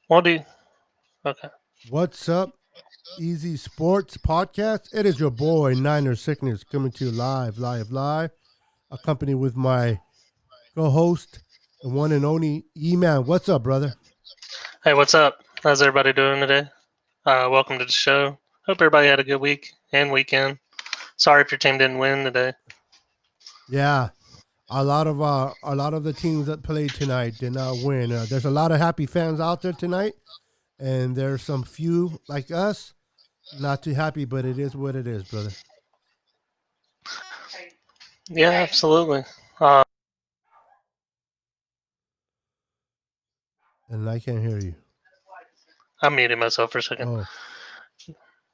What do you? Okay. What's up, Ezy Sportz Podcast? It is your boy Niner Sickness coming to you live, accompanied with my co-host, the one and only E-Man. What's up, brother? Hey, what's up? How's everybody doing today? Welcome to the show. Hope everybody had a good week and weekend. Sorry if your team didn't win today. Yeah, a lot of the teams that played tonight did not win. There's a lot of happy fans out there tonight, and there's some few like us not too happy, but it is what it is, brother. Yeah, absolutely. Uh, And I can't hear you. I muted myself for a second. Oh,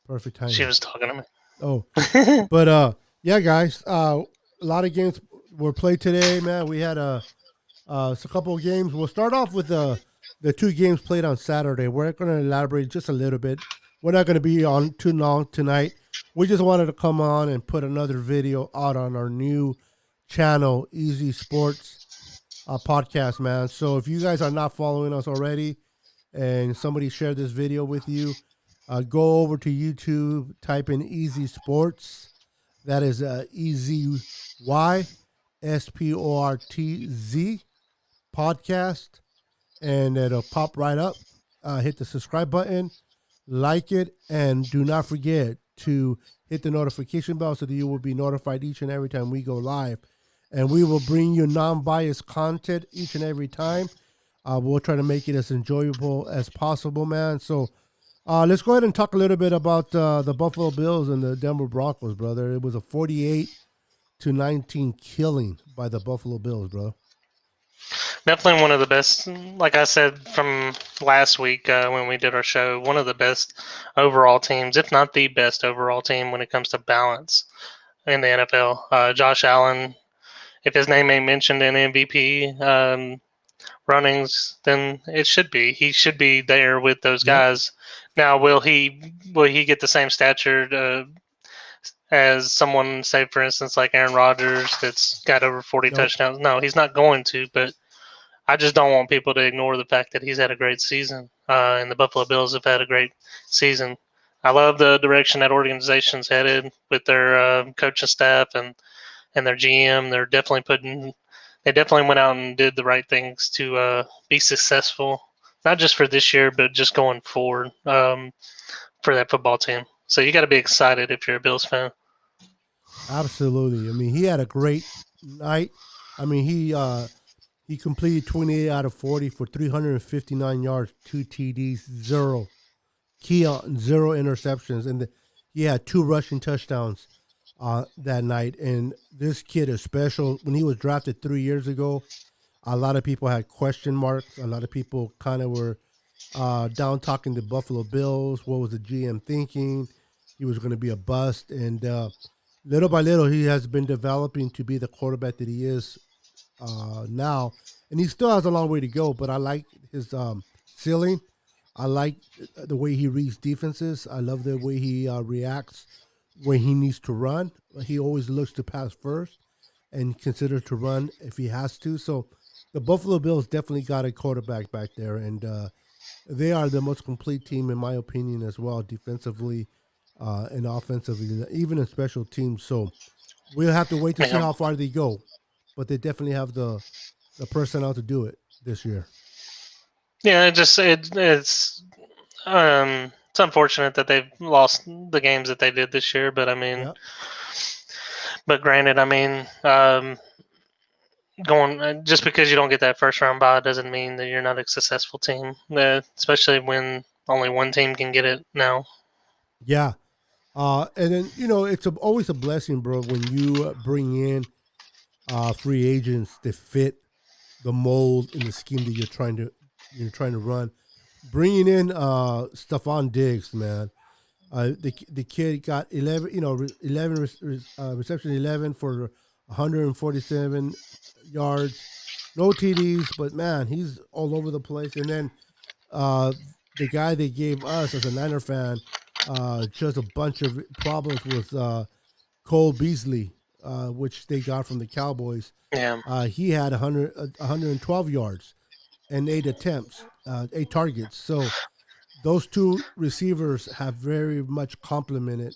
perfect She timing. was talking to Oh, me. but yeah, guys, a lot of games were played today, man. We had a couple of games. We'll start off with the two games played on Saturday. We're going to elaborate just a little bit. We're not going to be on too long tonight. We just wanted to come on and put another video out on our new channel, Ezy Sportz Podcast, man. So if you guys are not following us already, and somebody shared this video with you, go over to YouTube, type in Ezy Sportz. That is EZY SPORTZ podcast, and it'll pop right up. Hit the subscribe button, like it, and do not forget to hit the notification bell so that you will be notified each and every time we go live. And we will bring you non-biased content each and every time. We'll try to make it as enjoyable as possible, man. So let's go ahead and talk a little bit about the Buffalo Bills and the Denver Broncos, brother. It was a 48-19 killing by the Buffalo Bills, bro. Definitely one of the best. Like I said from last week when we did our show, one of the best overall teams, if not the best overall team when it comes to balance in the NFL. Josh Allen, if his name ain't mentioned in MVP runnings, then it should be. He should be there with those Yep. guys. Now, will he get the same stature as someone, say for instance, like Aaron Rodgers, that's got over 40 Nope. touchdowns? No, he's not going to. But I just don't want people to ignore the fact that he's had a great season, and the Buffalo Bills have had a great season. I love the direction that organization's headed with their coaching staff and their GM. They definitely went out and did the right things to be successful, not just for this year, but just going forward for that football team. So you got to be excited if you're a Bills fan. Absolutely. I mean, he had a great night. I mean, he completed 28 out of 40 for 359 yards, two TDs, zero interceptions, and he had two rushing touchdowns that night. And this kid is special. When he was drafted 3 years ago, a lot of people had question marks. A lot of people kind of were down talking the Buffalo Bills. What was the GM thinking? He was going to be a bust, and little by little, he has been developing to be the quarterback that he is now, and he still has a long way to go. But I like his ceiling. I like the way he reads defenses. I love the way he reacts when he needs to run. He always looks to pass first and consider to run if he has to. So the Buffalo Bills definitely got a quarterback back there, and they are the most complete team in my opinion as well, defensively and offensively, even in special teams. So we'll have to wait to see Yeah, how far they go, but they definitely have the personnel to do it this year. yeah. It's unfortunate that they've lost the games that they did this year, but I mean, Yeah, but granted, I mean, going just because you don't get that first round bye doesn't mean that you're not a successful team. Especially when only one team can get it now. yeah. And then it's always a blessing, bro, when you bring in free agents that fit the mold and the scheme that you're trying to run. Bringing in Stephon Diggs, man. The kid got 11, 11 reception, 11 for 147 yards, no TDs, but man, he's all over the place. And then uh, the guy they gave us as a Niner fan just a bunch of problems with Cole Beasley, which they got from the Cowboys. Yeah, He had 112 yards. and 8 attempts, 8 targets. So those two receivers have very much complemented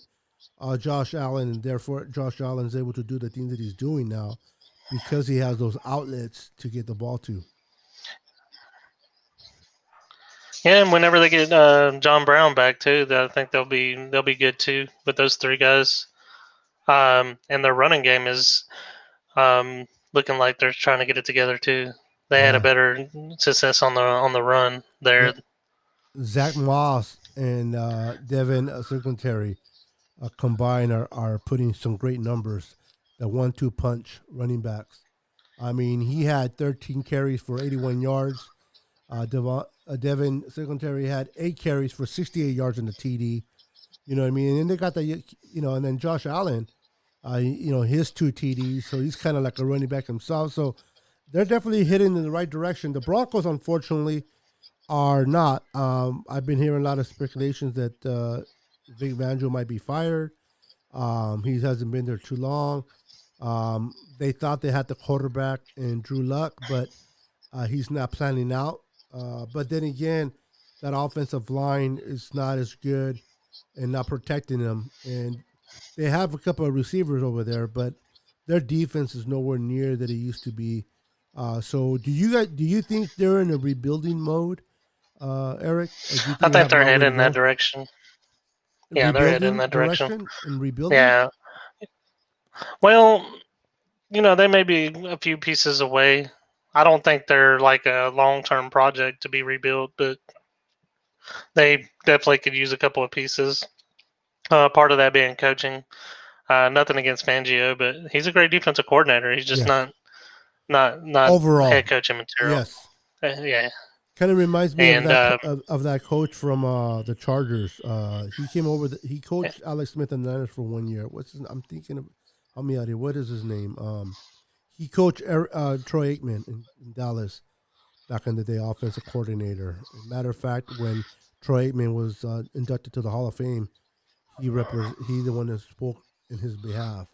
Josh Allen, and therefore Josh Allen is able to do the things that he's doing now because he has those outlets to get the ball to. Yeah, and whenever they get John Brown back too, I think they'll be good too with those three guys. And their running game is looking like they're trying to get it together too. They had a Yeah, better success on the run yeah. there. Zach Moss and Devin Singletary combined are putting some great numbers. The 1-2 punch running backs. I mean, he had 13 carries for 81 yards. Devin Singletary had 8 carries for 68 yards in the TD. You know what I mean? And then they got and then Josh Allen, his 2 TDs. So he's kind of like a running back himself. So they're definitely heading in the right direction. The Broncos, unfortunately, are not. I've been hearing a lot of speculations that Vic Fangio might be fired. He hasn't been there too long. They thought they had the quarterback in Drew Luck, but he's not planning out. But then again, that offensive line is not as good and not protecting them. And they have a couple of receivers over there, but their defense is nowhere near that it used to be. So do you think they're in a rebuilding mode, Eric, or do you I think they think have a they're long way headed to in that go? direction. Yeah, they're headed in Rebuilding that direction. direction and rebuilding? Yeah. Well, they may be a few pieces away. I don't think they're like a long term project to be rebuilt, but they definitely could use a couple of pieces. Part of that being coaching. Nothing against Fangio, but he's a great defensive coordinator. He's just Yes. not head Overall, coaching material. yes. Yeah, Kind of reminds me of and that coach from the Chargers. He came over. He coached Alex Smith and the Niners for 1 year. I'm thinking of. Help me out here. What is his name? He coached Troy Aikman in Dallas back in the day, offensive coordinator. Matter of fact, when Troy Aikman was inducted to the Hall of Fame, he the one that spoke in his behalf.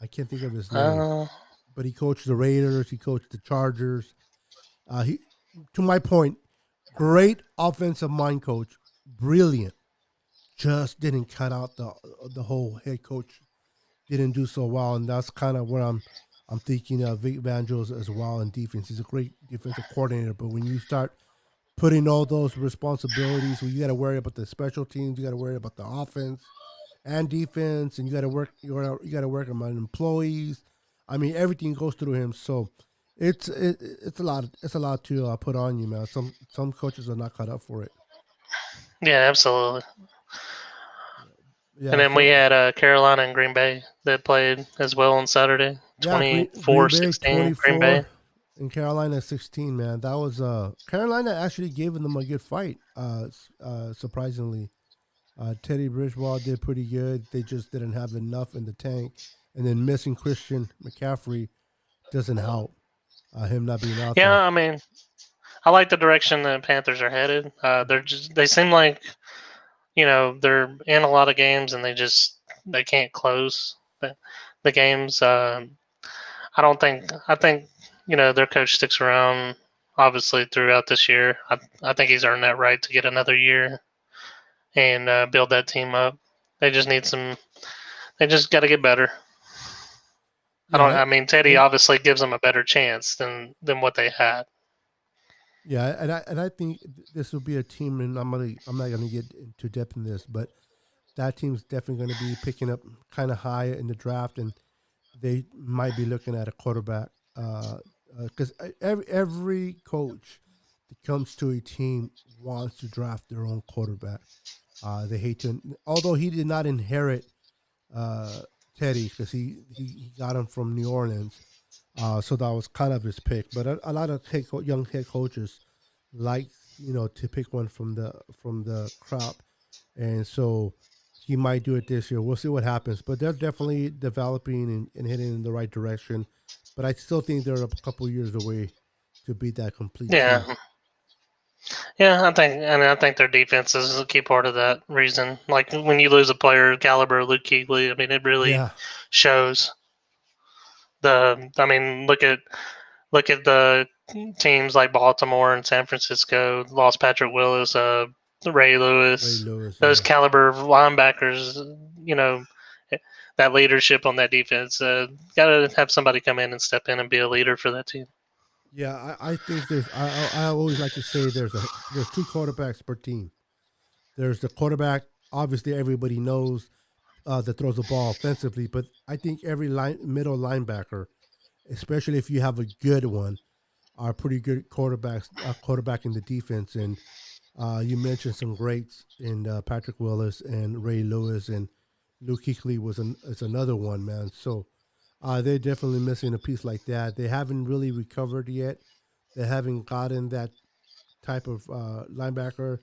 I can't think of his name, uh, but he coached the Raiders. He coached the Chargers. He, to my point, great offensive mind coach, brilliant. Just didn't cut out the whole head coach. Didn't do so well, and that's kind of where I'm thinking of Vic Fangio as well in defense. He's a great defensive coordinator, but when you start putting all those responsibilities, where you got to worry about the special teams, you got to worry about the offense and defense, and you got to work on employees. I mean, everything goes through him. So it's a lot. It's a lot to put on you, man. Some coaches are not cut up for it. yeah, absolutely. And Yeah. then we So had Carolina and Green Bay that played as well on Saturday. yeah, Green Bay 24-16 Green Bay. 24 and Carolina 16. Man, that was Carolina actually gave them a good fight. Surprisingly, Teddy Bridgewater did pretty good. They just didn't have enough in the tank, and then missing Christian McCaffrey doesn't help. Him not being out Yeah, there. I mean, I like the direction the Panthers are headed. They seem like they're in a lot of games and they can't close the games. I think their coach sticks around obviously throughout this year. I think he's earned that right to get another year and build that team up. They just need some. They just got to get better. I don't. Yeah, I mean, Teddy and obviously gives them a better chance than what they had. yeah, and I think this will be a team, and I'm not gonna get into depth in this, but that team's definitely going to be picking up kind of high in the draft, and they might be looking at a quarterback because every coach that comes to a team wants to draft their own quarterback. They hate to, although he did not inherit uh, Teddy because he got him from New Orleans, so that was kind of his pick. But a lot of young head coaches like to pick one from the crop, and so he might do it this year. We'll see what happens, but they're definitely developing and heading in the right direction. But I still think they're a couple years away to beat that complete team. Yeah, yeah. I think their defense is a key part of that reason. Like when you lose a player caliber Luke Kuechly, I mean, it really Yeah, shows. I mean, look at the teams like Baltimore and San Francisco lost Patrick Willis, Ray Ray Lewis, Lewis, those yeah. caliber of linebackers. You know, that leadership on that defense. Got to have somebody come in and step in and be a leader for that team. Yeah, I think I always like to say there's two quarterbacks per team. There's the quarterback, obviously everybody knows that throws the ball offensively, but I think every middle linebacker, especially if you have a good one, are pretty good quarterbacks, quarterback in the defense. And you mentioned some greats in Patrick Willis and Ray Lewis, and Luke Kuechly is another one, man. So they're definitely missing a piece like that. They haven't really recovered yet. They haven't gotten that type of linebacker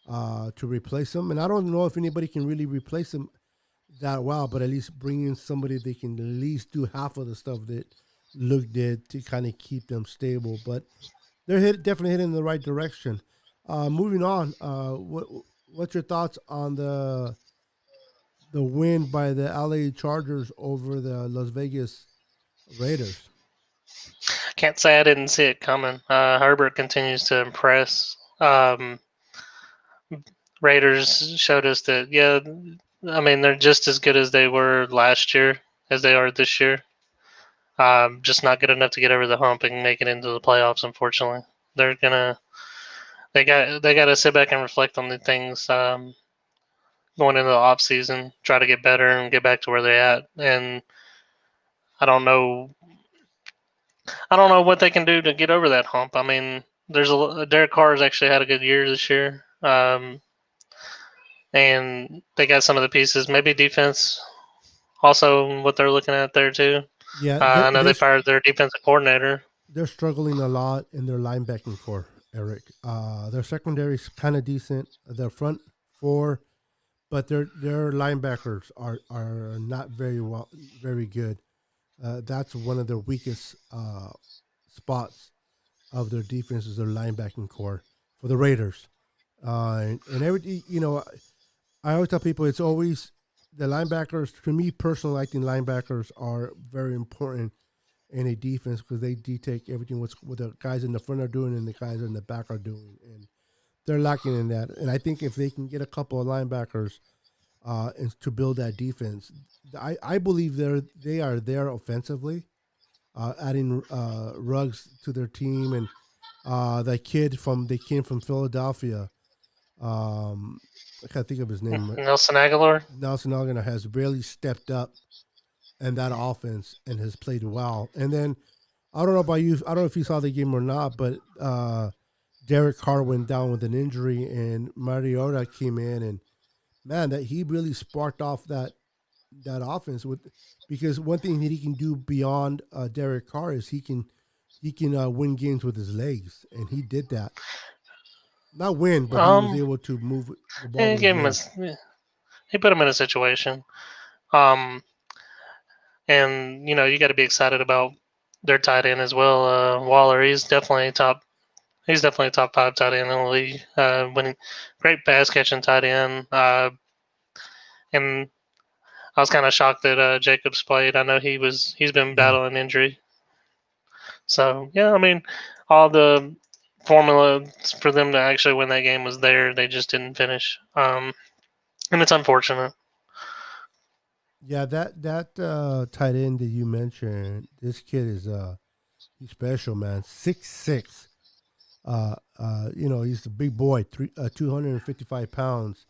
to replace him. And I don't know if anybody can really replace him that well, but at least bring in somebody they can at least do half of the stuff that Luke did to kind of keep them stable. But they're definitely heading in the right direction. Moving on, what's your thoughts on the win by the LA Chargers over the Las Vegas Raiders? Can't say I didn't see it coming. Herbert continues to impress. Raiders showed us that, yeah, I mean, they're just as good as they were last year as they are this year. Just not good enough to get over the hump and make it into the playoffs. Unfortunately, they're gonna they got to sit back and reflect on the things going into the off season, try to get better and get back to where they're at. And I don't know, I don't know what they can do to get over that hump. I mean, there's Derek Carr has actually had a good year this year, and they got some of the pieces. Maybe defense also what they're looking at there too. Yeah, I know they fired their defensive coordinator. they're struggling a lot in their linebacking core, Eric. Their secondary's kind of decent. Their front four, but their linebackers are not very good. That's one of their weakest spots of their defense is their linebacking core for the Raiders. And every I always tell people it's always the linebackers. For me personally, I think linebackers are very important in a defense because they dictate everything what the guys in the front are doing and the guys in the back are doing, and they're lacking in that. And I think if they can get a couple of linebackers and to build that defense, I believe they are there offensively, adding Ruggs to their team and that kid from they came from Philadelphia. Um, I can't think of his name. Nelson Aguilar. Nelson Aguilar has really stepped up in that offense and has played well. And then I don't know about you. I don't know if you saw the game or not, but Derek Carr went down with an injury, and Mariota came in, and man, that he really sparked off that offense with because one thing that he can do beyond Derek Carr is he can win games with his legs, and he did that. Not win, but he was Um, able to move the ball he with his gave him legs. he put him in a situation. Um, and you got to be excited about their tight end as well. Waller, He's definitely a top five tight end in the league. Winning, great pass catching tight end. And I was kind of shocked that Jacobs played. I know he's been Yeah, battling injury. So yeah, I mean, all the formula for them to actually win that game was there. They just didn't finish. And it's unfortunate. yeah. That tight end that you mentioned, this kid is he's special, man. 6'6". He's a big boy, 255 pounds,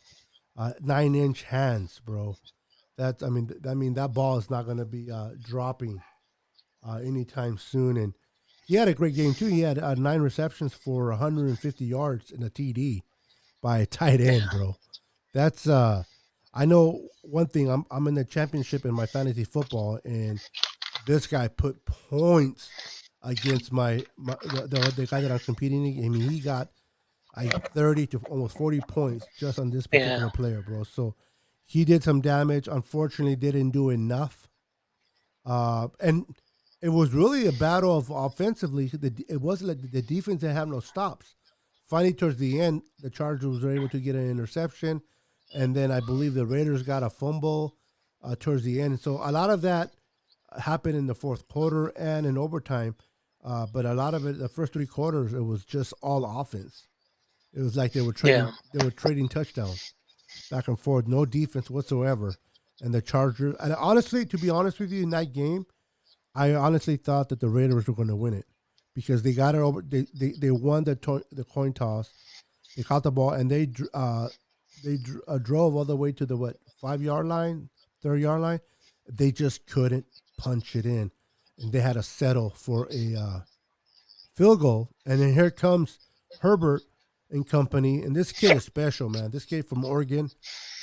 9-inch hands, bro. That ball is not gonna be dropping anytime soon. And he had a great game too. He had 9 receptions for 150 yards and a TD by a tight end, bro. That's I know one thing. I'm in the championship in my fantasy football, and this guy put points against the guy that I'm competing. I mean, he got like 30 to almost 40 points just on this Yeah. particular player, bro. So he did some damage. Unfortunately, didn't do enough. And it was really a battle of offensively. It wasn't like the defense didn't have no stops. Finally, towards the end, the Chargers were able to get an interception, and then I believe the Raiders got a fumble towards the end. So a lot of that happened in the fourth quarter and in overtime. But a lot of it, the first three quarters, it was just all offense. It was like Yeah. they were trading touchdowns back and forth, no defense whatsoever. And the Chargers, and honestly, to be honest with you, in that game, I honestly thought that the Raiders were going to win it because they got it over. They won the coin toss. They caught the ball and drove all the way to the 5 yard line, 3 yard line. They just couldn't punch it in, and they had to settle for a field goal. And then here comes Herbert and company, and this kid is special, man. This kid from Oregon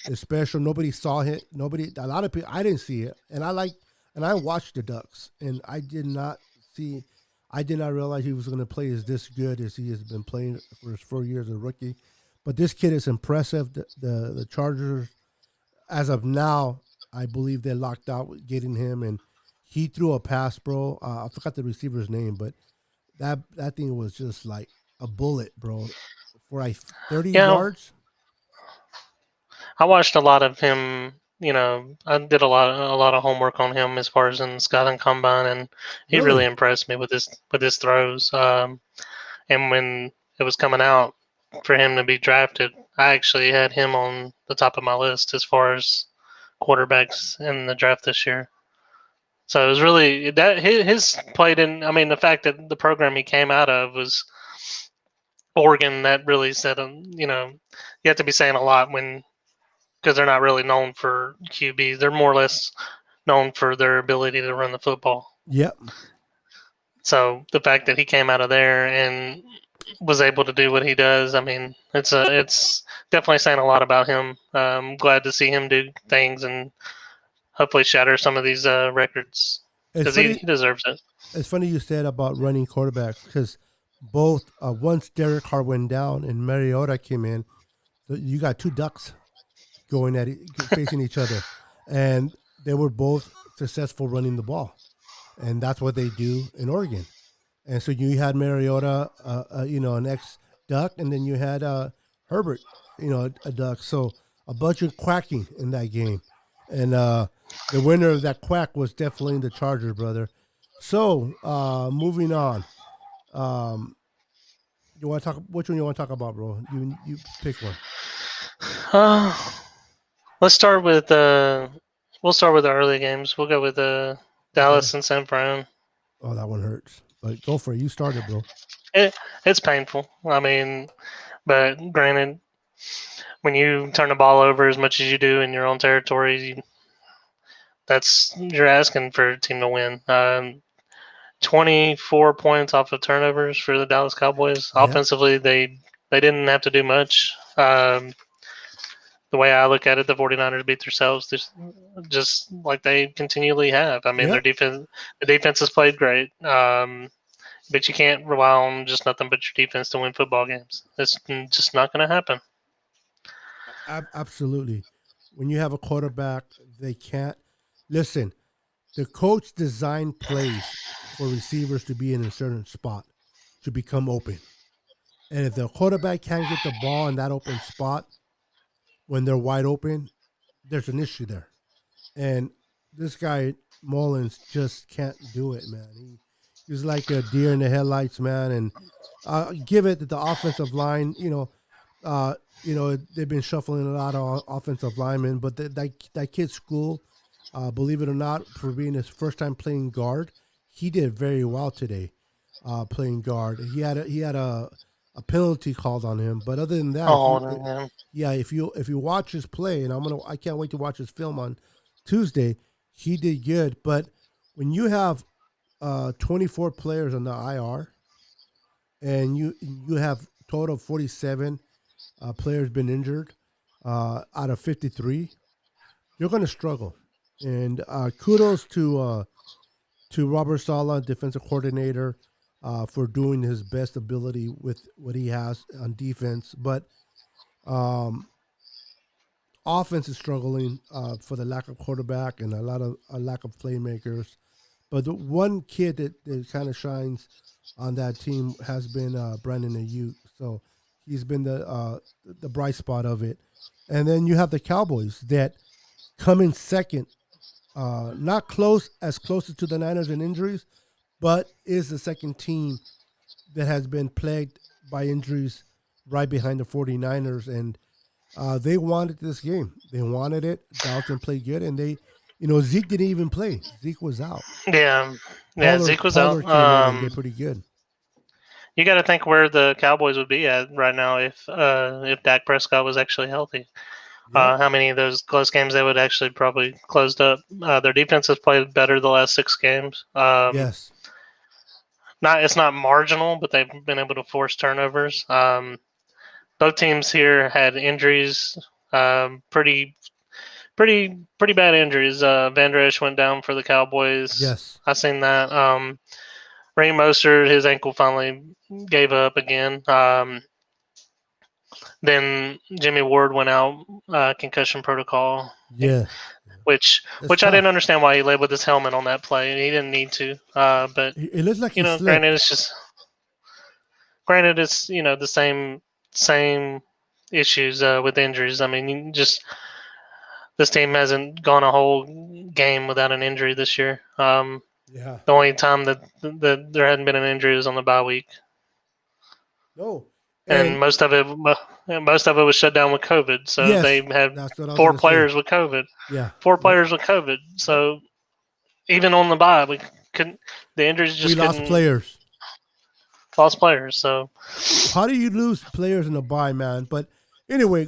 is special. Nobody saw it. Nobody. A lot of people. I didn't see it, and I watched the Ducks, and I did not see. I did not realize he was going to play as this good as he has been playing for his 4 years as a rookie. But this kid is impressive. The Chargers, as of now, I believe they're locked out with getting him, and he threw a pass, bro. I forgot the receiver's name, but that thing was just like a bullet, bro, for like 30 Yeah, yards. I watched a lot of him. I did a lot of homework on him as far as in the Scouting Combine, and he really Really? impressed me with his throws. And when it was coming out for him to be drafted, I actually had him on the top of my list as far as quarterbacks in the draft this year. So it was really that his played in. I mean, the fact that the program he came out of was Oregon, that really said, you have to be saying a lot when because they're not really known for QBs. They're more or less known for their ability to run the football. Yep. So the fact that he came out of there and was able to do what he does, I mean, it's definitely saying a lot about him. I'm glad to see him do things and hopefully shatter some of these records It's because he, funny. he deserves it. It's funny you said about running quarterbacks because both once Derek Carr went down and Mariota came in, you got two ducks going at facing each other, and they were both successful running the ball, and that's what they do in Oregon. And so you had Mariota, an ex Duck, and then you had Herbert, a Duck. So a bunch of quacking in that game, and the winner of that quack was definitely the Chargers, brother. So moving on, um, you want to talk? Which one you want to talk about, bro? You pick one. Uh, let's start with we'll start with the early games. We'll go with Okay. Dallas and San Fran. Oh, that one hurts, but go for it. You started, bro. It, it's painful. I mean, but granted, when you turn the ball over as much as you do in your own territory, you're asking for a team to win. 24 points off of turnovers for the Dallas Cowboys. Yeah. Offensively, they didn't have to do much. The way I look at it, the 49ers beat themselves just like they continually have. I mean, Yep. the defense has played great, but you can't rely on just nothing but your defense to win football games. It's just not going to happen. Absolutely. When you have a quarterback, they can't listen. The coach designed plays for receivers to be in a certain spot to become open. And if the quarterback can't get the ball in that open spot when they're wide open, there's an issue there. And this guy Mullins just can't do it, man. He's like a deer in the headlights, man. And give it that the offensive line, they've been shuffling a lot of offensive linemen, but that kid's school, believe it or not, for being his first time playing guard, he did very well today, playing guard. He had a penalty called on him, but other than that, Oh, man. yeah, if you watch his play, and I can't wait to watch his film on Tuesday. He did good, but when you have 24 players on the IR, and you have total 47 players been injured out of 53, you're going to struggle. And kudos to Robert Sala, defensive coordinator, for doing his best ability with what he has on defense. But um, offense is struggling for the lack of quarterback and a lack of playmakers. But the one kid that kind of shines on that team has been Brandon Ayuk. So he's been the bright spot of it. And then you have the Cowboys that come in second, not close as to the Niners in injuries, but is the second team that has been plagued by injuries right behind the 49ers. And they wanted this game. They wanted it. Dalton played good. And Zeke didn't even play. Zeke was out. Yeah, yeah. Pollard, Zeke was out. Pollard came in and did pretty good. You got to think where the Cowboys would be at right now if Dak Prescott was actually healthy. Yep. How many of those close games they would actually probably closed up? Their defense has played better the last 6 games. Yes. Not it's not marginal, but they've been able to force turnovers. Both teams here had injuries. Pretty bad injuries. Van Der Esch went down for the Cowboys. Yes. I seen that. Raheem Mostert, his ankle finally gave up again. Then Jimmy Ward went out, concussion protocol, Yeah. which It's which I didn't tough. understand why he led with his helmet on that play. He didn't need to. But It looks like he granted, slipped. it's the same issues with injuries. I mean, just this team hasn't gone a whole game without an injury this year. Yeah. The only time that there hadn't been an injury was on the bye week, No. and And most of it was shut down with COVID. So they yes, had that's what I was four gonna say. players with COVID. Yeah. Four Yep. players with COVID. Yep. So even on the bye, we couldn't. The injuries We just lost couldn't players. lost players. So How do you lose players in a bye, man? But anyway,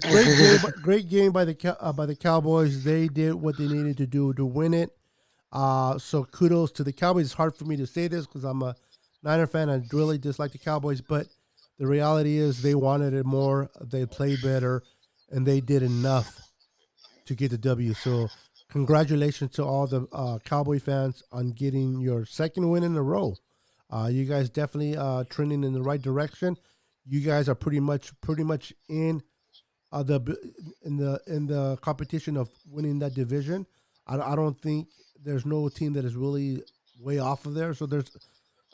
great game by the Cowboys. They did what they needed to do to win it. So kudos to the Cowboys. It's hard for me to say this because I'm a Niner fan. I really dislike the Cowboys, but the reality is they wanted it more. They played better, and they did enough to get the W. So congratulations to all the Cowboy fans on getting your second win in a row. You guys definitely trending in the right direction. You guys are pretty much the in the competition of winning that division. I don't think there's no team that is really way off of there. So there's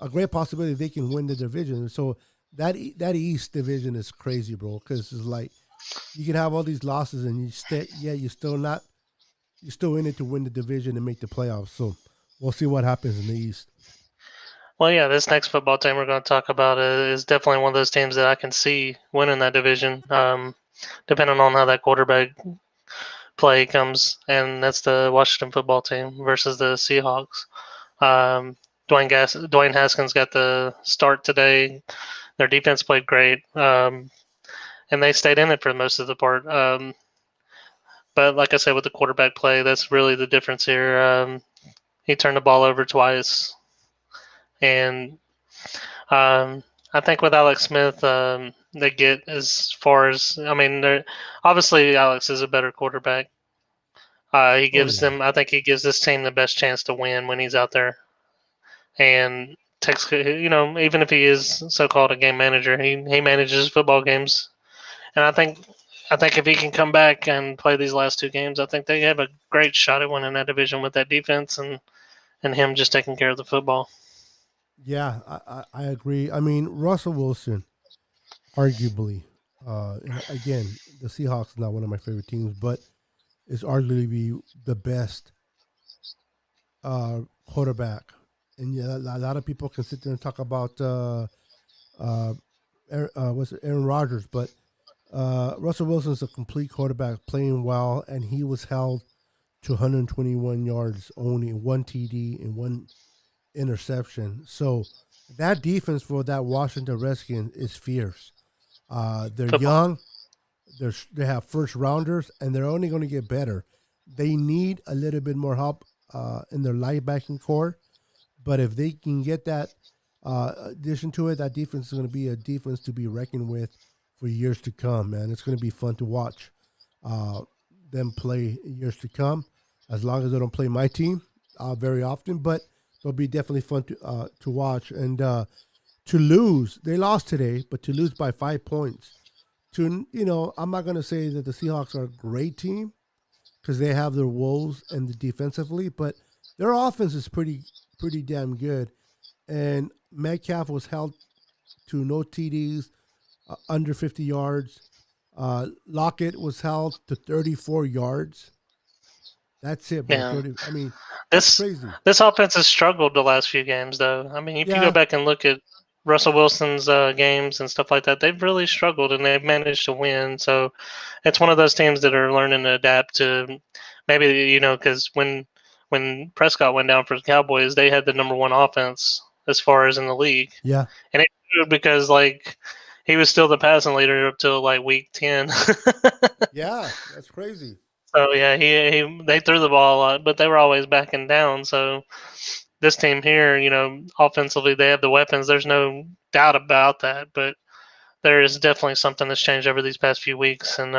a great possibility they can win the division. So that East division is crazy, bro. Because it's like you can have all these losses and you're still in it to win the division and make the playoffs. So we'll see what happens in the East. well, yeah, this next football team we're going to talk about is definitely one of those teams that I can see winning that division. Depending on how that quarterback play comes, and that's the Washington football team versus the Seahawks. Um, Dwayne Haskins got the start today. Their defense played great, and they stayed in it for most of the part. But like I said, with the quarterback play, that's really the difference here. He turned the ball over twice, and I think with Alex Smith, they get as far as I mean, obviously Alex is a better quarterback. He Oh gives yeah, them. I think he gives this team the best chance to win when he's out there, and takes. Even if he is so-called a game manager, he manages football games, and I think if he can come back and play these last 2 games, I think they have a great shot at winning that division with that defense and him just taking care of the football. yeah, I agree. I mean, Russell Wilson, arguably, and again, the Seahawks is not one of my favorite teams, but is arguably the best quarterback. And yeah, a lot of people can sit there and talk about uh, Aaron Rodgers, but Russell Wilson is a complete quarterback, playing well, and he was held to 121 yards, only one TD and one interception. So that defense for that Washington Redskins is fierce. They're Football. young. They have first rounders, and they're only going to get better. They need a little bit more help in their linebacking core, but if they can get that addition to it, that defense is going to be a defense to be reckoned with for years to come. Man, it's going to be fun to watch uh, them play years to come. As long as they don't play my team very often, but it'll be definitely fun to watch. And to lose, they lost today, but to lose by 5 points. I'm not going to say that the Seahawks are a great team because they have their woes and the defensively, but their offense is pretty damn good. And Metcalf was held to no TDs, under 50 yards. Lockett was held to 34 yards. That's it, bro. Yeah. 30. I mean, that's This crazy. this offense has struggled the last few games, though. I mean, if you go Yeah, back and look at Russell Wilson's games and stuff like that, they've really struggled and they've managed to win. So it's one of those teams that are learning to adapt to maybe because when Prescott went down for the Cowboys, they had the number one offense as far as in the league, yeah, and it because like he was still the passing leader up till like week 10. yeah. That's crazy. So yeah, he they threw the ball a lot, but they were always backing down. So this team here, offensively they have the weapons. There's no doubt about that. But there is definitely something that's changed over these past few weeks, and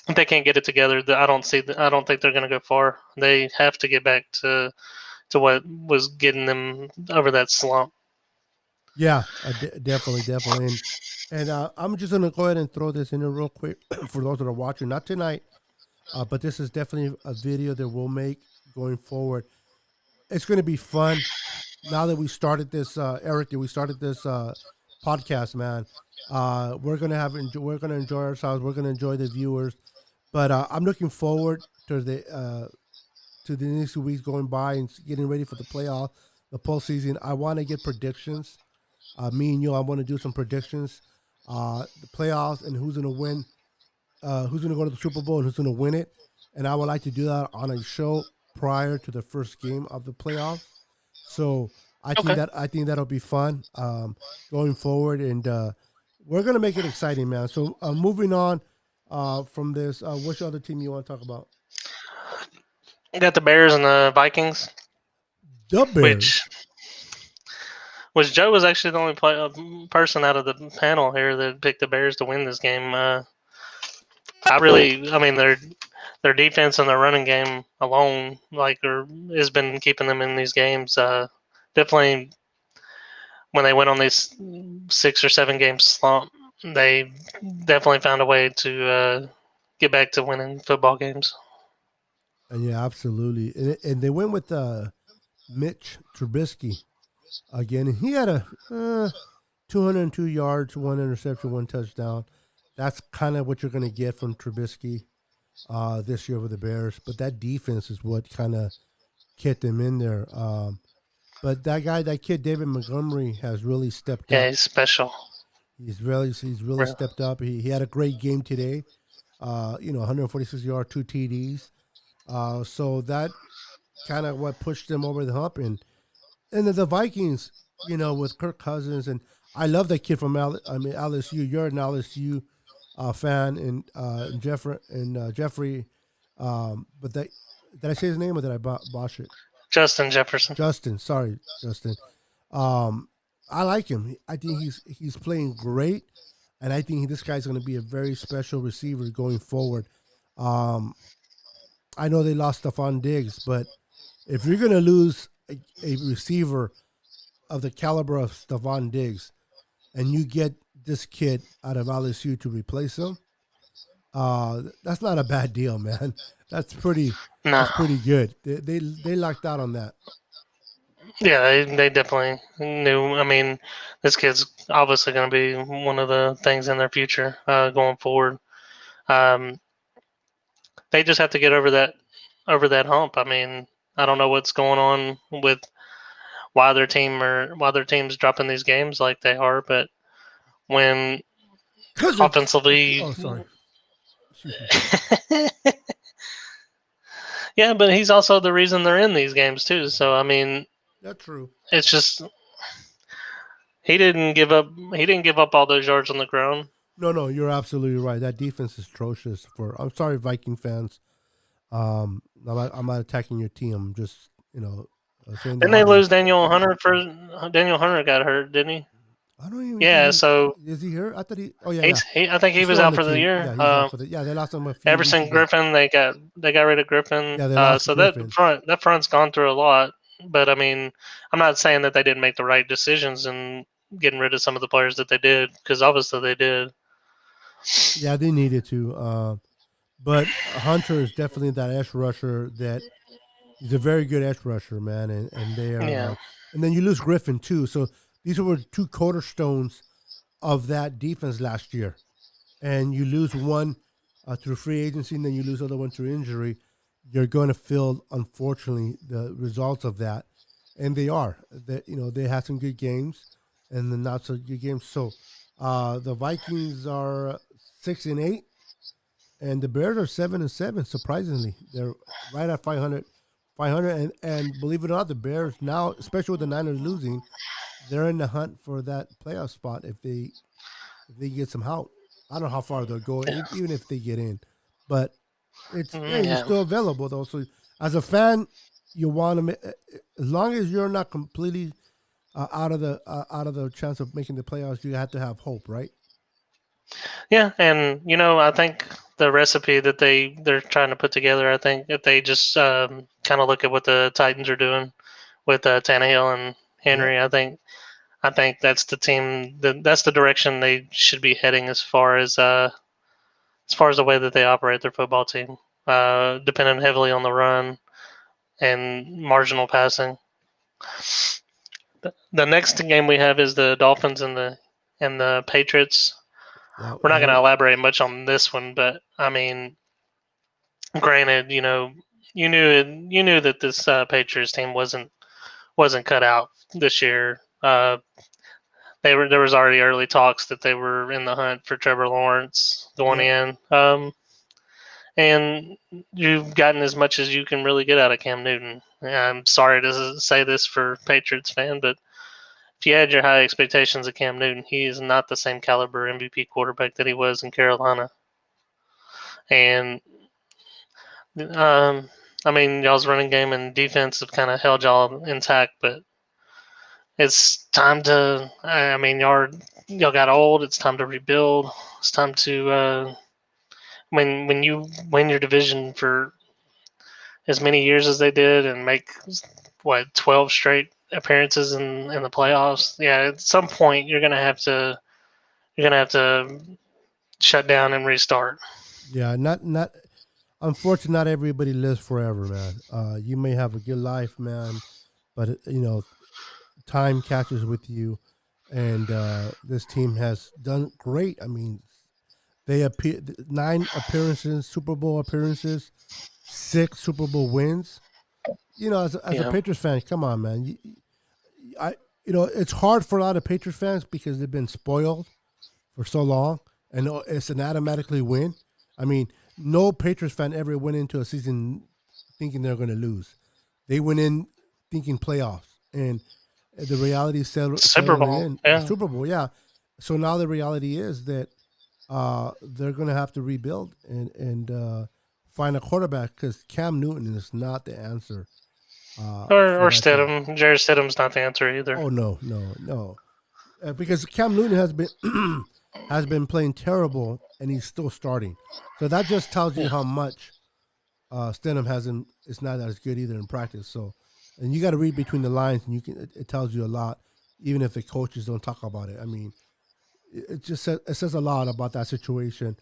if they can't get it together, I don't think they're going to go far. They have to get back to what was getting them over that slump. Yeah, definitely, definitely. And I'm just gonna go ahead and throw this in there real quick for those that are watching. Not tonight, but this is definitely a video that we'll make going forward. It's gonna be fun. Now that we started this, Eric, that we started this podcast, man. We're gonna enjoy ourselves. We're gonna enjoy the viewers. But I'm looking forward to the next 2 weeks going by and getting ready for the playoff, the postseason. I want to get predictions. Me and you, I want to do some predictions. The playoffs and who's going to win, who's going to go to the Super Bowl and who's going to win it. And I would like to do that on a show prior to the first game of the playoffs. So Okay, I think that'll be fun going forward, and we're gonna make it exciting, man. So moving on from this, which other team you want to talk about? you got the Bears and the Vikings, The which Bears. Joe was actually the only person out of the panel here that picked the Bears to win this game. I mean, their defense and their running game alone, has been keeping them in these games. Definitely, when they went on these 6 or 7 game slump, they definitely found a way to get back to winning football games. Yeah, absolutely. And they went with Mitch Trubisky again. And he had a 202 yards, one interception, one touchdown. That's kind of what you're going to get from Trubisky this year with the Bears. But that defense is what kind of kept them in there. But that kid, David Montgomery, has really stepped Yeah, up. he's special. He's really stepped up. He had a great game today. 146 yards, two TDs. So that kind of what pushed them over the hump. And the Vikings, with Kirk Cousins, and I love that kid from LSU. You're an LSU fan, and Jeffrey. But that did I say his name or did I botch it? Justin Jefferson. Justin. Sorry, Justin. Um, I like him. I think he's playing great, and I think this guy's going to be a very special receiver going forward. Um, I know they lost Stephon Diggs, but if you're going to lose a receiver of the caliber of Stephon Diggs, and you get this kid out of LSU to replace him, that's not a bad deal, man. That's pretty. No, That's pretty good. They locked out on that. yeah, they definitely knew. I mean, this kid's obviously going to be one of the things in their future going forward. Um, they just have to get over that hump. I mean, I don't know what's going on with why their team's dropping these games like they are, but when Cause it's. offensively, Oh, sorry. Excuse me. yeah, but he's also the reason they're in these games too. So I mean, That's true. it's just he didn't give up. He didn't give up all those yards on the ground. No, no, you're absolutely right. That defense is atrocious. I'm sorry, Viking fans. I'm not attacking your team. I'm just saying the Didn't they obvious. lose Daniel Hunter for Daniel Hunter got hurt, didn't he? I don't even think Yeah, so is he hurt. I thought he. Oh yeah, yeah. I think he He's was still on out the for the team. year. Yeah, he's out for the. Yeah, they lost him a few weeks Everson ago. Griffin, they got rid of Griffin. Yeah, they lost So Griffin. that front's gone through a lot. But I mean, I'm not saying that they didn't make the right decisions in getting rid of some of the players that they did, because obviously they did. Yeah, they needed to. But Hunter is definitely that edge rusher that he's a very good edge rusher, man, and they are. Yeah, And then you lose Griffin too. So these were two cornerstones of that defense last year, and you lose one through free agency, and then you lose the other one through injury. you're going to feel, unfortunately, the results of that, and they are. That they had some good games, and then not so good games. So, the Vikings are 6-8, and the Bears are 7-7. Surprisingly, they're right at 500, 500, and believe it or not, the Bears now, especially with the Niners losing, they're in the hunt for that playoff spot if they get some help. I don't know how far they'll go, Yeah. even if they get in, but it's Yeah. still available though. So as a fan, you want to, as long as you're not completely out of the chance of making the playoffs, you have to have hope, right? Yeah, and I think the recipe that they're trying to put together, I think if they just kind of look at what the Titans are doing with Tannehill and Yep. Henry, I think that's the team. That's the direction they should be heading as far as the way that they operate their football team, depending heavily on the run and marginal passing. The next game we have is the Dolphins and the Patriots. Yeah. We're not going to elaborate much on this one, but I mean, granted, you knew that this Patriots team wasn't cut out this year. There was already early talks that they were in the hunt for Trevor Lawrence going Yep. in, and you've gotten as much as you can really get out of Cam Newton. I'm sorry to say this for Patriots fan, but if you had your high expectations of Cam Newton, he is not the same caliber MVP quarterback that he was in Carolina. And I mean, y'all's running game and defense have kind of held y'all intact, but it's time to. I mean, y'all got old. It's time to rebuild. It's time to. When you win your division for as many years as they did and make what 12 straight appearances in the playoffs, yeah, at some point you're gonna have to shut down and restart. Yeah. Not. Unfortunately, not everybody lives forever, man. You may have a good life, man, but time catches with you, and this team has done great. I mean, they appear 9 appearances, Super Bowl appearances, 6 Super Bowl wins. As a Yeah, Patriots fan, come on, man. I it's hard for a lot of Patriots fans because they've been spoiled for so long, and it's an automatically win. I mean, no Patriots fan ever went into a season thinking they're going to lose. They went in thinking playoffs, and the reality Super settled Bowl. in the Yeah, Super Bowl. Yeah, so now the reality is that they're going to have to rebuild and find a quarterback because Cam Newton is not the answer or for or that team. Stidham. Jared Stidham's not the answer either. Oh no, no, no, because Cam Newton has been has been playing terrible and he's still starting. So that just tells you Yeah. how much Stenham hasn't. It's not as good either in practice. So, and you got to read between the lines, and it tells you a lot, even if the coaches don't talk about it. I mean, it says a lot about that situation.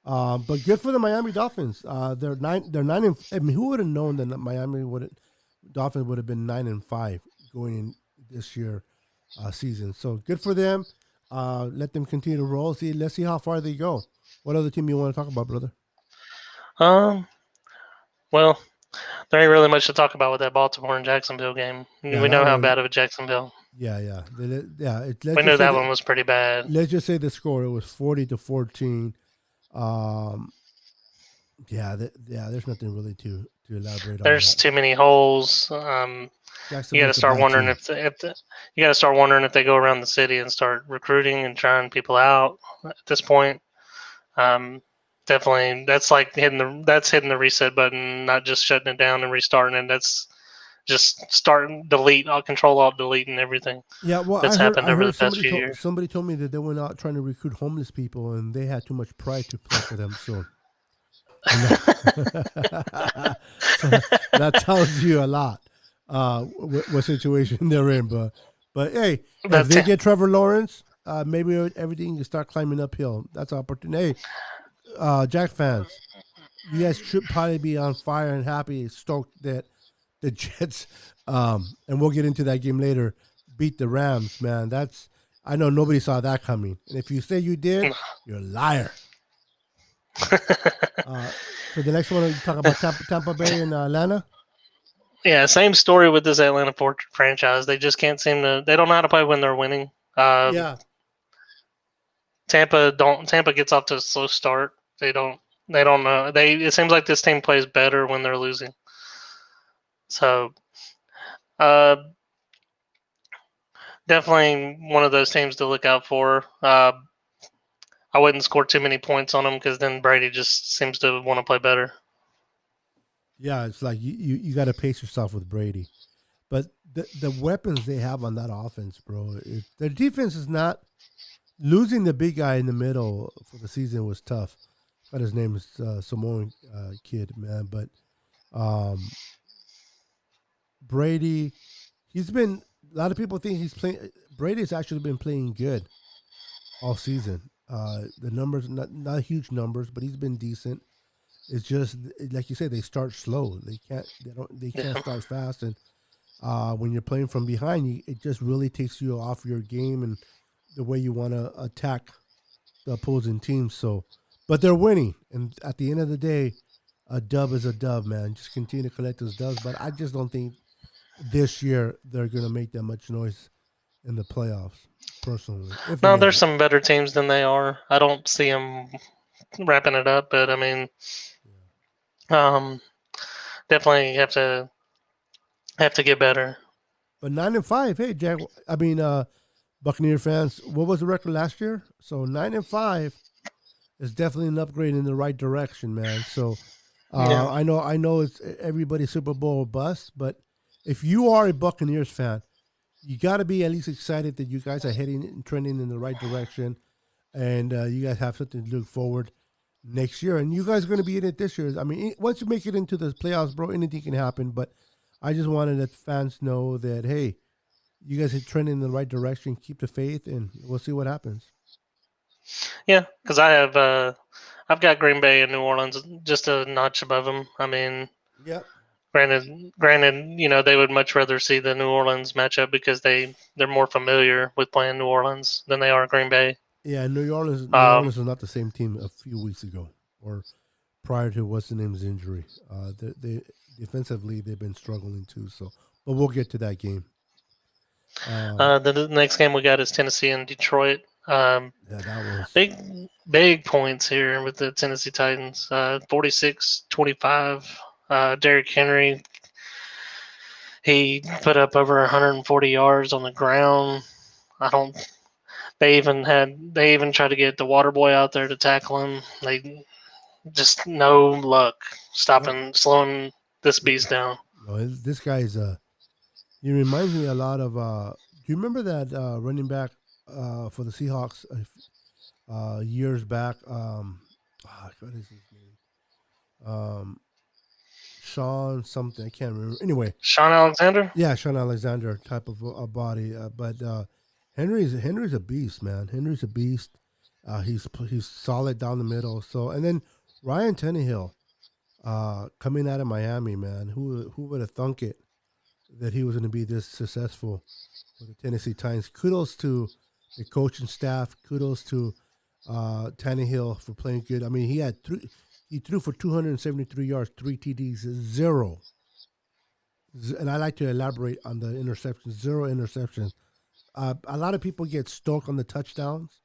But good for the Miami Dolphins. They're 9 and. I mean, who would have known that Miami would Dolphins would have been 9-5 going in this year season. So good for them. Let them continue to roll. Let's see how far they go. What other team you want to talk about, brother? Um. Well, there ain't really much to talk about with that Baltimore and Jacksonville game. Yeah, We that know how one. bad of a Jacksonville. Yeah, yeah, let's We just knew say that that. one was pretty bad. Let's just say the score. It was 40-14. Um, yeah. There's nothing really to elaborate on There's that. too many holes. You got to Jacksonville's a start bad wondering team. you got to start wondering if they go around the city and start recruiting and trying people out. At this point, um, definitely that's hitting the reset button, not just shutting it down and restarting it. That's just starting delete, control alt delete and everything Yeah, well, that's happened I over the heard past few years. somebody told me that they went out trying to recruit homeless people, and they had too much pride to play for them. So and so that tells you a lot what situation they're in. But hey, if That's they get Trevor Lawrence, maybe everything can start climbing uphill. That's an opportunity. Hey, Jack fans, you guys should probably be on fire and happy, stoked that the Jets, and we'll get into that game later, beat the Rams. Man, I know nobody saw that coming. And if you say you did, you're a liar. Uh, So the next one you talk about Tampa Bay and Atlanta. Yeah, same story with this Atlanta franchise. They just can't seem to. They don't know how to play when they're winning. Yeah, Tampa gets off to a slow start. They don't. They don't know. It seems like this team plays better when they're losing. So uh, definitely one of those teams to look out for. I wouldn't score too many points on them because then Brady just seems to want to play better. yeah. It's like you got to pace yourself with Brady, but the weapons they have on that offense, bro. Their defense is not losing the big guy in the middle for the season was tough. But his name is Samoan kid, man. But um, Brady, he's been. A lot of people think he's playing. Brady's actually been playing good all season. The numbers, not huge numbers, but he's been decent. It's just like you said, they start slow. They can't Yeah. start fast, and when you're playing from behind, it just really takes you off your game and the way you want to attack the opposing team. So, but they're winning, and at the end of the day, a dub is a dub, man. Just continue to collect those dubs. But I just don't think this year they're going to make that much noise in the playoffs. Personally, if they No, make there's it. some better teams than they are. I don't see them wrapping it up, but I mean, Yeah. um, definitely have to get better. But 9-5, hey Jack. I mean, Buccaneer fans, what was the record last year? So 9-5 is definitely an upgrade in the right direction, man. So Yeah. I know it's everybody's Super Bowl bust, but if you are a Buccaneers fan, you got to be at least excited that you guys are heading and trending in the right direction, and you guys have something to look forward next year. And you guys are going to be in it this year. I mean, once you make it into the playoffs, bro, anything can happen. But I just wanted that fans know that hey, you guys are trending in the right direction. Keep the faith, and we'll see what happens. Yeah, because I've got Green Bay and New Orleans just a notch above them. I mean, Yep. granted, they would much rather see the New Orleans matchup because they're more familiar with playing New Orleans than they are Green Bay. Yeah, New Orleans. New Um, Orleans is not the same team a few weeks ago, or prior to what's the name's injury. They defensively they've been struggling too. So, but we'll get to that game. Um, the next game we got is Tennessee and Detroit. yeah, that was. Big points here with the Tennessee Titans. 46-25. Derrick Henry, he put up over 140 yards on the ground. I don't. They even tried to get the water boy out there to tackle him. They just no luck Nope. slowing this Yeah. beast down. No, this guy is. He reminds me a lot of. Do you remember that running back for the Seahawks years back? What is his name? Um, Sean something. I can't remember. Anyway, Sean Alexander. yeah, Sean Alexander type of a body, but Henry's a beast, man. Henry's a beast. He's solid down the middle. So and then Ryan Tannehill, coming out of Miami, man. Who would have thunk it that he was going to be this successful with the Tennessee Titans? Kudos to the coaching staff. Kudos to Tannehill for playing good. I mean, he had three. He threw for 273 yards, three TDs, zero. And I like to elaborate on the interceptions. Zero interceptions. A lot of people get stoked on the touchdowns,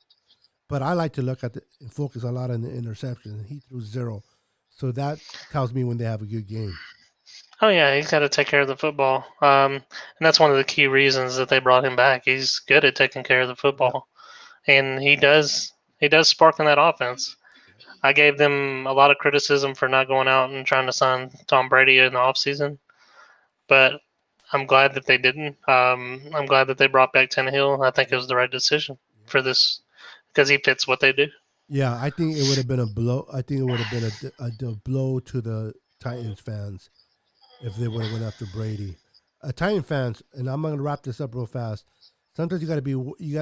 but I like to look at and focus a lot on the interceptions. And he threw zero, so that tells me when they have a good game. Oh yeah, he's got to take care of the football. And that's one of the key reasons that they brought him back. He's good at taking care of the Yep. football, and he does spark in that offense. I gave them a lot of criticism for not going out and trying to sign Tom Brady in the offseason, but I'm glad that they didn't. I'm glad that they brought back Tannehill. I think it Yep. was the right decision Yep. for this because he fits what they do. Yeah, I think it would have been a blow. I think it would have been a blow to the Titans fans if they would have went after Brady. Titan fans, and I'm going to wrap this up real fast. Sometimes you got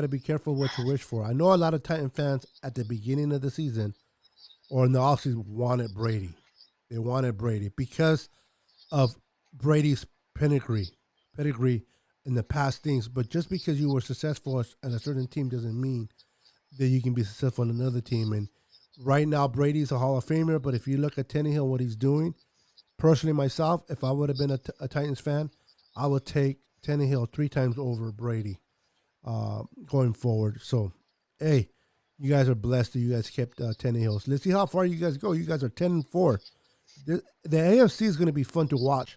to be careful what you wish for. I know a lot of Titan fans at the beginning of the season or in the offseason wanted Brady. They wanted Brady because of Brady's pedigree in the past things. But just because you were successful at a certain team doesn't mean that you can be successful on another team. And Right now, Brady's a Hall of Famer, but if you look at Tannehill, what he's doing, personally myself, if I would have been a Titans fan, I would take Tannehill 3 times over Brady going forward. So, hey, you guys are blessed that you guys kept Tannehill. So let's see how far you guys go. You guys are 10-4. The AFC is going to be fun to watch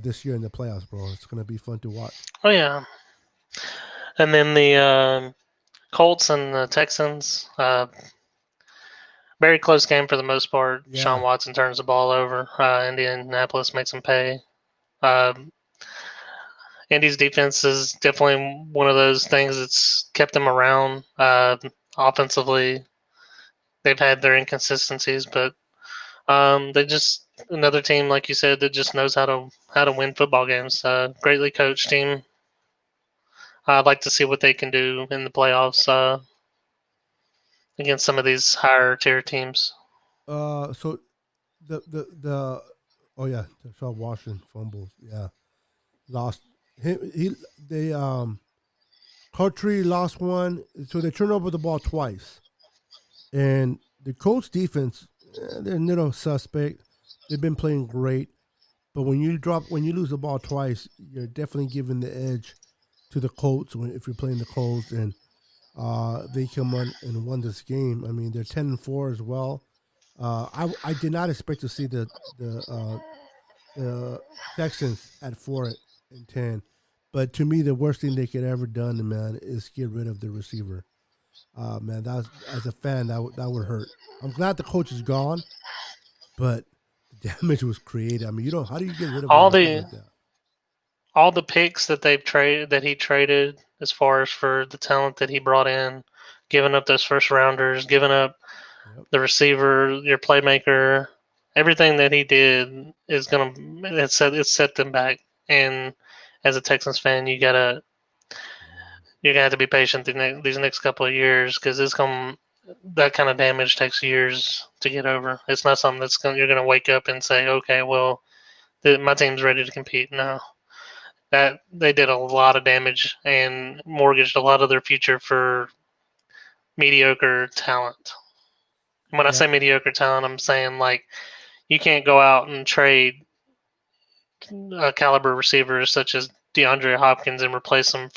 this year in the playoffs, bro. It's going to be fun to watch. Oh yeah, and then the Colts and the Texans. Very close game for the most part. Sean Yeah. Watson turns the ball over. Indianapolis makes him pay. Um, Indy's defense is definitely one of those things that's kept them around. Offensively, they've had their inconsistencies, but they just another team, like you said, that just knows how to win football games. Greatly coached team. I'd like to see what they can do in the playoffs against some of these higher tier teams. So the oh yeah, Deshaun Washington fumbles. Yeah, lost. He they Country lost one, so they turned over the ball twice. And the Colts defense, they're a little suspect. They've been playing great, but when you lose the ball twice, you're definitely giving the edge to the Colts if you're playing the Colts, and they come on and won this game. I mean, they're 10-4 as well. I did not expect to see the Texans at 4-10, but to me, the worst thing they could ever done, man, is get rid of the receiver. Man, that was, as a fan, that would hurt. I'm glad the coach is gone, but the damage was created. I mean, how do you get rid of a All receiver the like that? all the picks that they've traded that he traded as far as for the talent that he brought in, giving up those first rounders, giving up Yep. the receiver, your playmaker, everything that he did is gonna it set them back. And as a Texans fan, you gotta have to be patient these next couple of years because it's come that kind of damage takes years to get over. It's not something you're gonna wake up and say, okay, well, my team's ready to compete. No, that they did a lot of damage and mortgaged a lot of their future for mediocre talent. When I Yeah, say mediocre talent, I'm saying like you can't go out and trade caliber receivers such as DeAndre Hopkins and replace them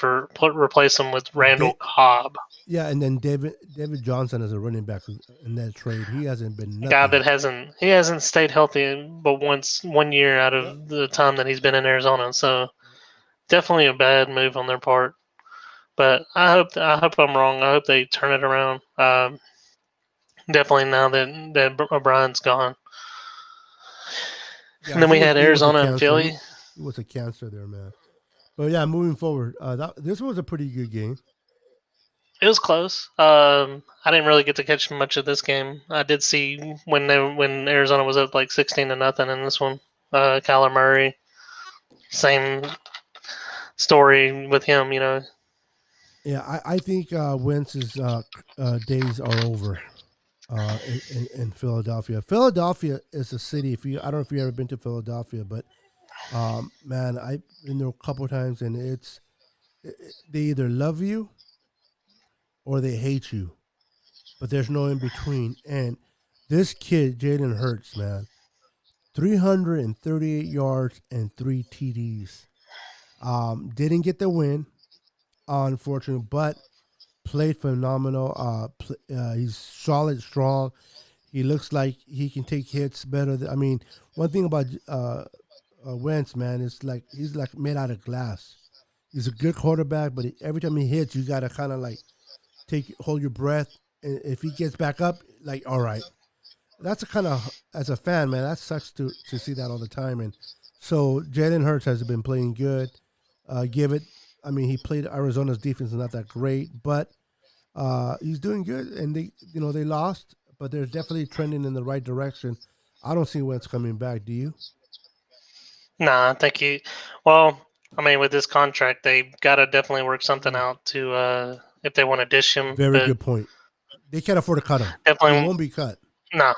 with Randall Da- Cobb, yeah, and then David Johnson as a running back in that trade, he hasn't been a guy nothing. that hasn't stayed healthy but once 1 year out Yep. of the time that he's been in Arizona. So definitely a bad move on their part. But I hope I'm wrong. I hope they turn it around. Definitely now that O'Brien's gone. Yeah, And then we had he was a Arizona and cancer. Philly. He was a cancer there, man. But yeah, moving forward, this was a pretty good game. It was close. I didn't really get to catch much of this game. I did see when Arizona was up like 16-0 in this one. Kyler Murray, same story with him. Yeah, I think Wentz's days are over in Philadelphia. Philadelphia is a city. If you, I don't know if you've ever been to Philadelphia, but man, I've been there a couple of times, and they either love you or they hate you, but there's no in between. And this kid, Jalen Hurts, man, 338 yards and 3 TDs. Didn't get the win, unfortunately, but played phenomenal. He's solid, strong. He looks like he can take hits better. I mean, one thing about Wentz, man, is like he's like made out of glass. He's a good quarterback, but every time he hits, you gotta kind of like hold your breath. And if he gets back up, like all right, that's a kind of as a fan, man, that sucks to see that all the time. And so Jalen Hurts has been playing good. Give it. I mean, he played Arizona's defense is not that great, but he's doing good. And they lost, but they're definitely trending in the right direction. I don't see Wentz coming back. Do you? Nah, I think he. Well, I mean, with this contract, they gotta definitely work something Mm, out to if they want to dish him. very But good point. They can't afford to cut him. He definitely won't be cut. no,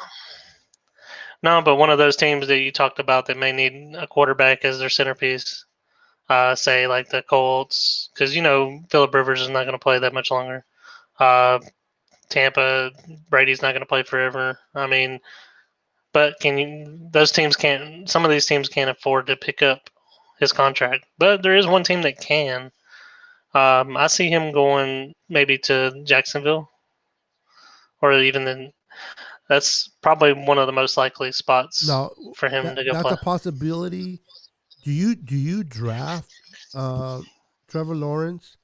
no. But one of those teams that you talked about that may need a quarterback as their centerpiece. Say like the Colts, because Philip Rivers is not going to play that much longer. Uh, Tampa, Brady's not going to play forever. I mean, but can you? Those teams can't. Some of these teams can't afford to pick up his contract, but there is one team that can. I see him going maybe to Jacksonville, or even then. That's probably one of the most likely spots Now for him to go that's play. a possibility. Do you draft uh, Trevor Lawrence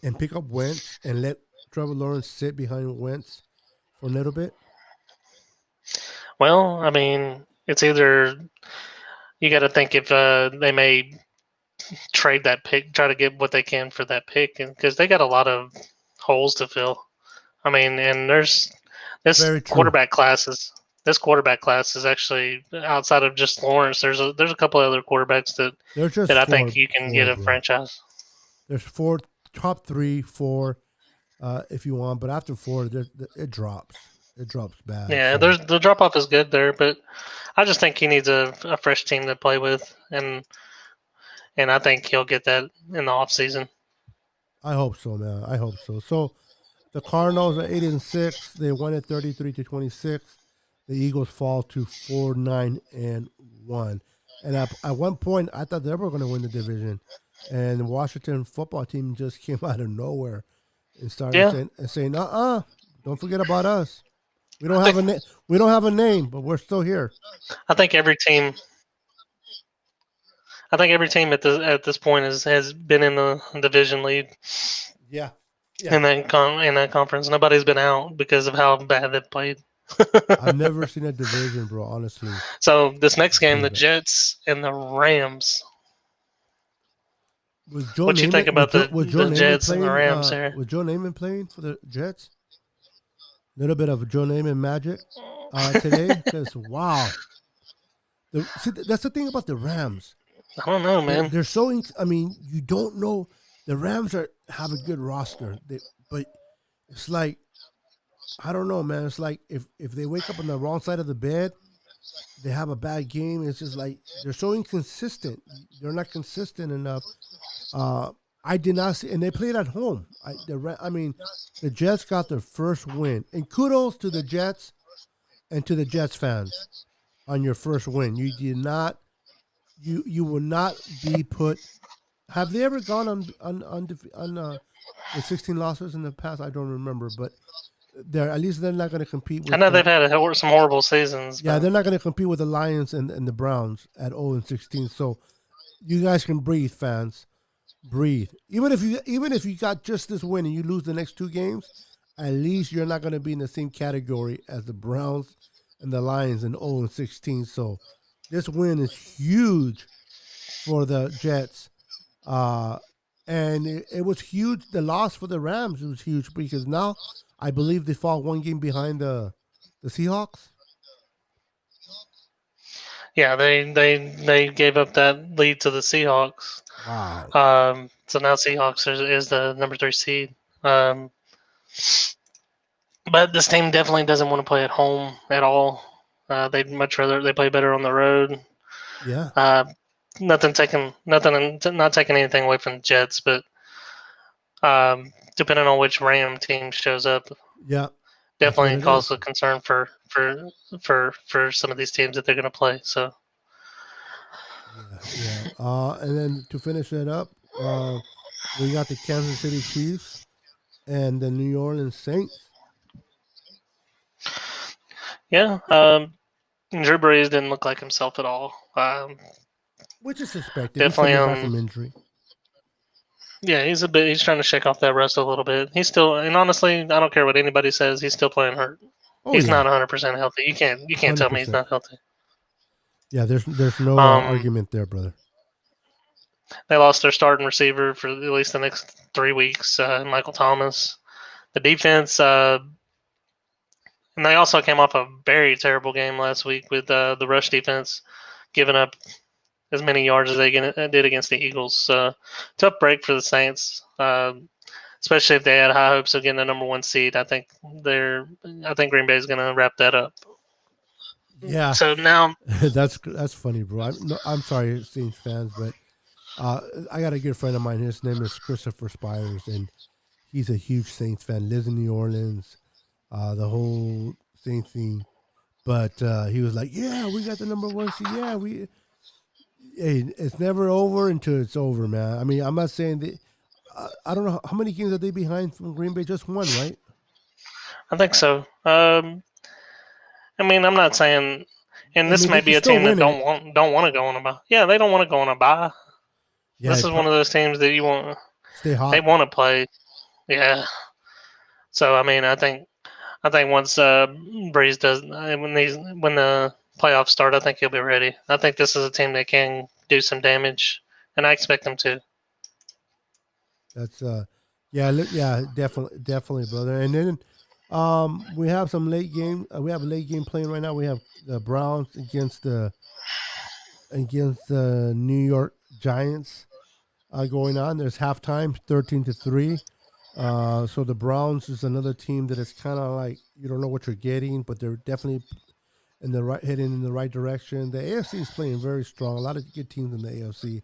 and pick up Wentz and let Trevor Lawrence sit behind Wentz for a little bit? Well, I mean, it's either you got to think if they may trade that pick, try to get what they can for that pick, and because they got a lot of holes to fill. I mean, and there's this Very true. quarterback class is this quarterback class is actually outside of just Lawrence. There's a couple other quarterbacks There's just that I think four, you can get four, a bro. franchise. There's four, top three, four, if you want, but after four, it drops. It drops bad. Yeah, So there's the drop off is good there, but I just think he needs a fresh team to play with, and I think he'll get that in the off season. I hope so, man. I hope so. So the Cardinals are 8-6. They won it 33-26. The Eagles fall to 4-9-1. And at one point, I thought they were going to win the division, and the Washington football team just came out of nowhere and started Yeah, saying, don't forget about us. We I don't have think a we don't have a name, but we're still here. I think every team I think every team at this point has been in the division lead Yeah, yeah. in that conference. Nobody's been out because of how bad they've played. I've never seen a division, bro. Honestly, So this next game, play the bad. Jets and the Rams. Was Joe What you think Namath about Was Joe the Namath Jets and the playing? Rams here? Was Joe Namath playing for the Jets? A little bit of Joe Namath magic today, because wow, that's the thing about the Rams. I don't know, man. They're so. I mean, you don't know the Rams have a good roster. But it's like I don't know, man. It's like if they wake up on the wrong side of the bed, they have a bad game. It's just like they're so inconsistent. They're not consistent enough. Uh, I did not see, and they played at home. I mean, the Jets got their first win, and kudos to the Jets and to the Jets fans on your first win. You did not, you will not be put. Have they ever gone on with 16 losses in the past? I don't remember, but they're at least they're not going to compete I with know they've the. had some horrible seasons, Yeah, but they're not going to compete with the Lions and the Browns at 0-16. So you guys can breathe, fans. Breathe. Even if you got just this win and you lose the next two games, at least you're not going to be in the same category as the Browns and the Lions in 0-16. So this win is huge for the Jets. Uh, and it was huge. The loss for the Rams was huge because now I believe they fall one game behind the Seahawks. yeah, they gave up that lead to the Seahawks. Wow. So now Seahawks is the number 3 seed. Um, but this team definitely doesn't want to play at home at all. They'd much rather they play better on the road. Yeah. Uh, not taking anything away from the Jets, but depending on which Ram team shows up, Yeah. That's what definitely it cause is. a concern for some of these teams that they're going to play. So Yeah, yeah. And then to finish it up, we got the Kansas City Chiefs and the New Orleans Saints, yeah, Drew Brees didn't look like himself at all. which is suspected. He's Definitely, coming back from injury. yeah, he's trying to shake off that rust a little bit. He's still, and honestly, I don't care what anybody says. He's still playing hurt. Oh He's not yeah, 100% healthy. You can't tell me he's 100%. not healthy. Yeah, there's no Um, argument there, brother. they lost their starting receiver for at least the next 3 weeks, Michael Thomas. The defense, and they also came off a very terrible game last week with the rush defense giving up as many yards as they did against the Eagles. Tough break for the Saints, especially if they had high hopes of getting the number 1 seed. I think Green Bay is going to wrap that up. Yeah, So now, that's funny, bro. I'm sorry, Saints fans, but uh, I got a good friend of mine. His name is Christopher Spires, and he's a huge Saints fan, lives in New Orleans, the whole Saints thing. But he was like, "Yeah, we got the number one seed. Yeah, we." Hey, it's never over until it's over, man. I mean, I'm not saying that. I don't know how many games are they behind from Green Bay. Just one, right? I think so. I mean, I'm not saying, and I this mean, may they be can a still team that win it. don't want to go on a bye. Yeah, they don't want to go on a bye. Yeah, This is one of those teams that you want. stay They hot. want to play. Yeah. So I mean, I think once Breeze does when the playoffs start, I think he'll be ready. I think this is a team that can do some damage, and I expect them to. That's yeah, yeah, definitely, brother. And then we have some late game. We have a late game playing right now. We have the Browns against the New York Giants going on. There's halftime, 13-3. So the Browns is another team that is kind of like you don't know what you're getting, but they're definitely in the right heading in the right direction. The AFC is playing very strong. A lot of good teams in the AFC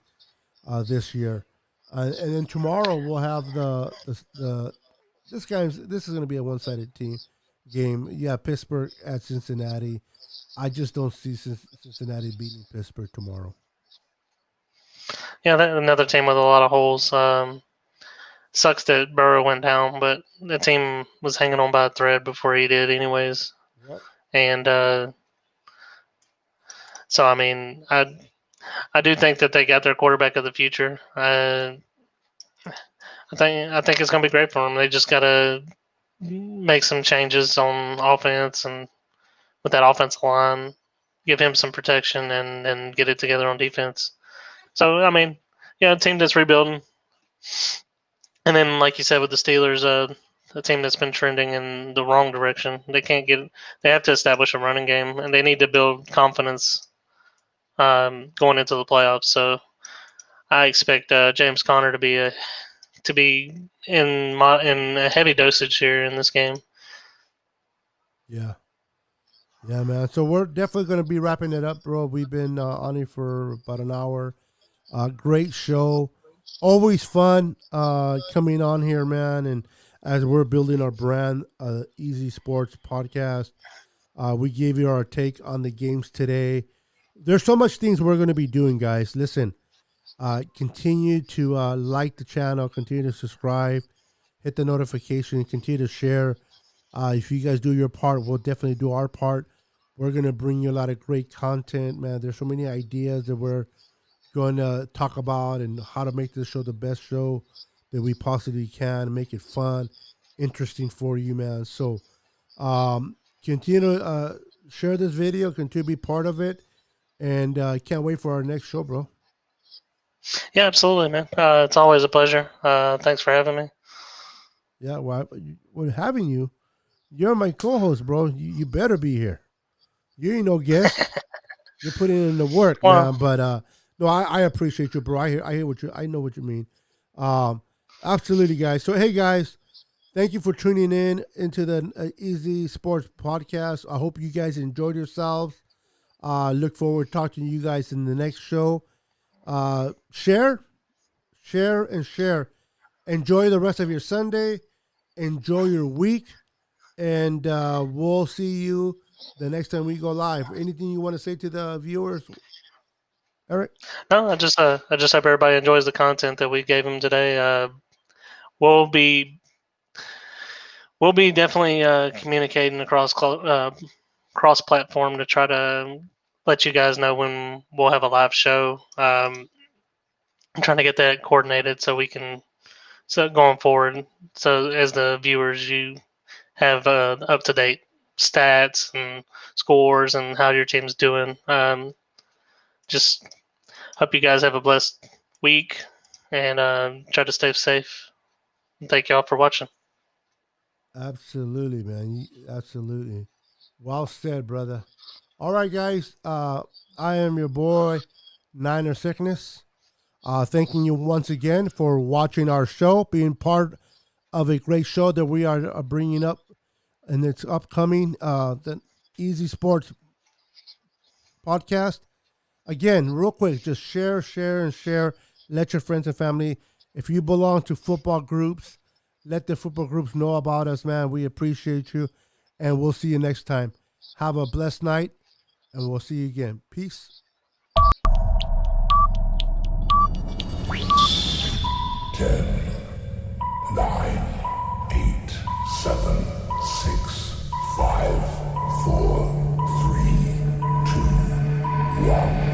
this year. And then tomorrow we'll have the this is going to be a one sided team game. Yeah, Pittsburgh at Cincinnati. I just don't see Cincinnati beating Pittsburgh tomorrow. Yeah, another team with a lot of holes. Sucks that Burrow went down, but the team was hanging on by a thread before he did, anyways. Yep. And so, I mean, I do think that they got their quarterback of the future. I think it's going to be great for them. They just got to make some changes on offense and with that offensive line, give him some protection and get it together on defense. So I mean, yeah, a team that's rebuilding, and then like you said with the Steelers, a team that's been trending in the wrong direction. They can't get. They have to establish a running game, and they need to build confidence going into the playoffs. So I expect James Conner to be in a heavy dosage here in this game. Yeah. Yeah, man. So we're definitely going to be wrapping it up, bro. We've been on it for about an hour. Great show. Always fun coming on here, man. And as we're building our brand, Ezy Sports Podcast, we gave you our take on the games today. There's so much things we're going to be doing, guys. Listen, continue to like the channel, continue to subscribe, hit the notification, continue to share. If you guys do your part, we'll definitely do our part. We're going to bring you a lot of great content, man. There's so many ideas that we're going to talk about and how to make this show the best show that we possibly can, make it fun, interesting for you, man. So continue to share this video, continue to be part of it, and can't wait for our next show, bro. Yeah, absolutely, man. It's always a pleasure. Thanks for having me. Yeah, well, we're having you. You're my co-host, bro. You better be here. You ain't no guest. You're putting in the work, Well, man. But no, I appreciate you, bro. I hear what you. I know what you mean. Um, absolutely, guys. So hey, guys, thank you for tuning in into the Ezy Sports Podcast. I hope you guys enjoyed yourselves. Look forward to talking to you guys in the next show. Share, share, and share. Enjoy the rest of your Sunday. Enjoy your week, and we'll see you the next time we go live. Anything you want to say to the viewers, Eric? no, I just hope everybody enjoys the content that we gave them today. We'll be we'll be definitely communicating across cross platform to try to let you guys know when we'll have a live show. I'm trying to get that coordinated so we can so going forward. So as the viewers, you have up to date stats and scores and how your team's doing. Just hope you guys have a blessed week and try to stay safe. Thank y'all for watching. Absolutely, man. Absolutely. Well said, brother. All right, guys. I am your boy, Niner Sickness. Thanking you once again for watching our show, being part of a great show that we are bringing up, and it's upcoming. The Ezy Sports Podcast. Again, real quick, just share, share, and share. Let your friends and family. If you belong to football groups, Let the football groups know about us, man. We appreciate you, and we'll see you next time. Have a blessed night, and we'll see you again. Peace. 10, 9, 8, 7, 6, 5, 4, 3, 2, 1.